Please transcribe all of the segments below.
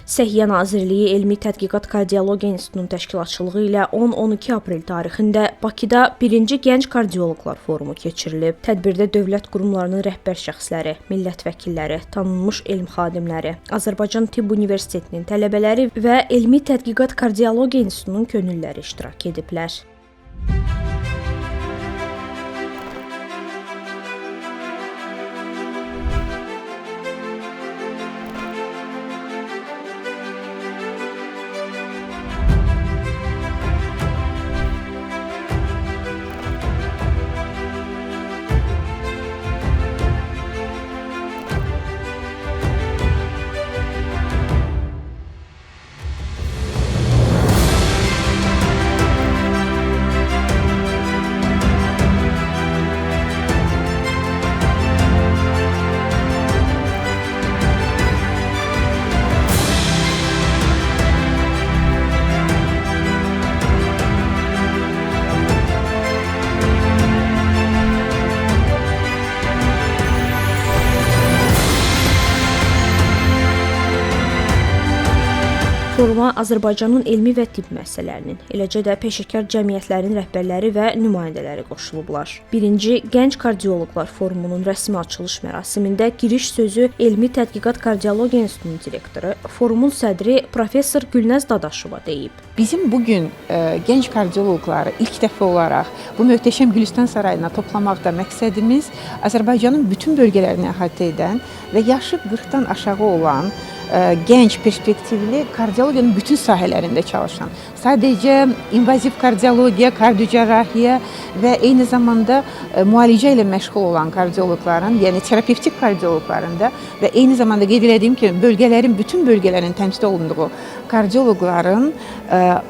Səhiyyə Nazirliyi Elmi Tədqiqat Kardiologiya İnstitutunun təşkilatçılığı ilə 10-12 aprel tarixində Bakıda 1-ci Gənc Kardioloqlar Forumu keçirilib. Tədbirdə dövlət qurumlarının rəhbər şəxsləri, millət vəkilləri, tanınmış elm xadimləri, Azərbaycan Tibb Universitetinin tələbələri və Elmi Tədqiqat Kardiologiya İnstitutunun könüllüləri iştirak ediblər. Foruma Azərbaycanın elmi və tibb müəssisələrinin, eləcə də peşəkar cəmiyyətlərin rəhbərləri və nümayəndələri qoşulublar. 1-ci Gənc Kardioloqlar Forumunun rəsmi açılış mərasimində giriş sözü Elmi Tədqiqat Kardiologiya İnstitutunun direktoru, forumun sədri professor Gülnəz Dadaşova deyib. Bizim bugün gənc kardioloqları ilk dəfə olaraq bu möhtəşəm Gülüstan sarayına toplamaqda məqsədimiz Azərbaycanın bütün bölgələrini əhatə edən və yaşı 40-dan aşağı olan gənc, perspektivli kardiologiyanın bütün sahələrində çalışan, sadəcə invaziv kardiologiya, kardiocərrahiyyə və eyni zamanda müalicə ilə məşğul olan kardioloqların, yəni terapevtik kardioloqların da və eyni zamanda qeyd etdiyim kimi bütün bölgələrin təmsil olunduğu kardioloqların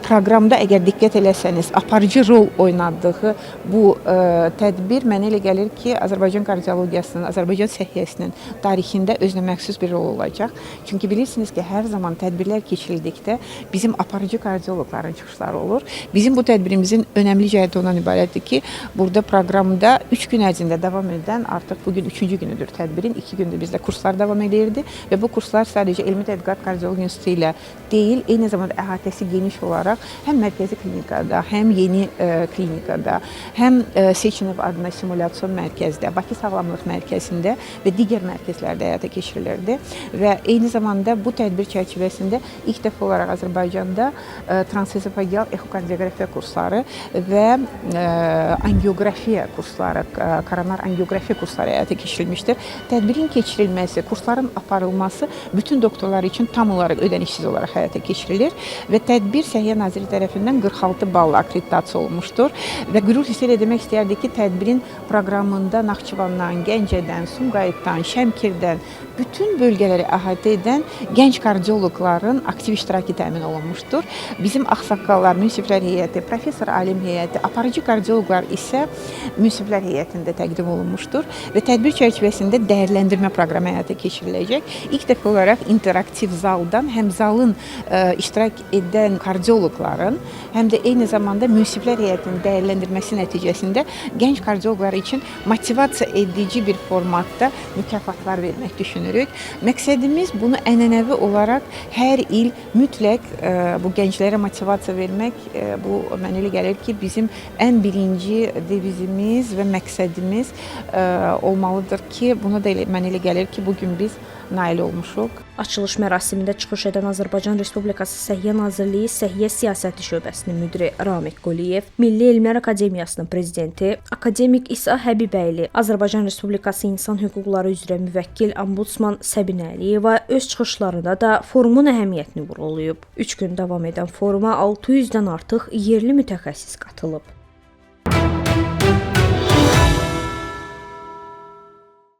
proqramda əgər diqqət eləsəniz, aparıcı rol oynadığı bu tədbir mənə elə gəlir ki, Azərbaycan kardiologiyasının, Azərbaycan səhiyyəsinin tarixində özünə məxsus bir rol olacaq. Çünki bilirsiniz ki, hər zaman tədbirlər keçirildikdə bizim aparıcı kardioloqların çıxışları olur. Bizim bu tədbirimizin önəmli cəhəti ondan ibarətdir ki, burada proqramda 3 gün ərzində davam edən, artıq bugün 3-cü günüdür tədbirin, 2 gündür bizdə kurslar davam edirdi və bu kurslar sadəcə Elmi Tədqiqat Kardiologiya İnstitutu ilə deyil, eyni zamanda əhatəsi geniş olaraq həm mərkəzi klinikada, həm yeni klinikada, həm Seçinov adına simulyasiyon mərkəzdə, Bakı Sağlamlıq Mərkəzində və digər mərkəzlərdə həyata keçirilirdi və eyni zamanda bu tədbir çərçivəsində ilk dəfə olaraq Azərbaycanda transezofageal ekokardioqrafiya kursları və angioqrafiya kursları, koronar angioqrafiya kursları həyata keçirilmişdir. Tədbirin keçirilməsi, kursların aparılması bütün doktorlar üçün tam olaraq ödənişsiz olaraq həyata keçirilir və tədbir Səhiyyə Nazirliyi tərəfindən 46 balla akkreditasiya olunmuşdur və qürur hissi ilə demək istəyərdik ki, tədbirin proqramında Naxçıvandan, Gəncədən, Sumqayıtdan, Şəmkirdən bütün bölgələri əhatə edən gənc kardioloqların aktiv iştirakı təmin olunmuşdur. Bizim ağsaqqallar, münsiflər heyəti, professor alim heyəti, aparıcı kardioloqlar isə münsiflər heyətində təqdim olunmuşdur və tədbir çərçivəsində dəyərləndirmə proqramı həyata keçiriləcək. İlk dəfə olaraq interaktiv zaldan həm zalın iştirak edən kardioloqların, həm də eyni zamanda münsiflər heyətinin dəyərləndirməsi nəticəsində gənc kardioloqlar üçün motivasiya edici bir formatda mükafatlar vermək düşünürük. Məqsədimiz bunu ənənəvi olaraq hər il mütləq bu gənclərə motivasiya vermək, bu mənə elə gəlir ki, bizim ən birinci devizimiz və məqsədimiz olmalıdır ki, buna da mənə elə gəlir ki, bugün biz nail olmuşuq. Açılış mərasimində çıxış edən Azərbaycan Respublikası Səhiyyə Nazirliyi Səhiyyə Siyasəti şöbəsinin müdiri Ramiq Quliyev, Milli Elmlər Akademiyasının prezidenti Akademik İsa Həbibəyli, Azərbaycan Respublikası İnsan Hüquqları üzrə müvəkkil Ombudsman Səbinə Əliyeva öz çıxışlarında da forumun əhəmiyyətini vurğulayıb. 3 gün davam edən foruma 600-dən artıq yerli mütəxəssis qatılıb.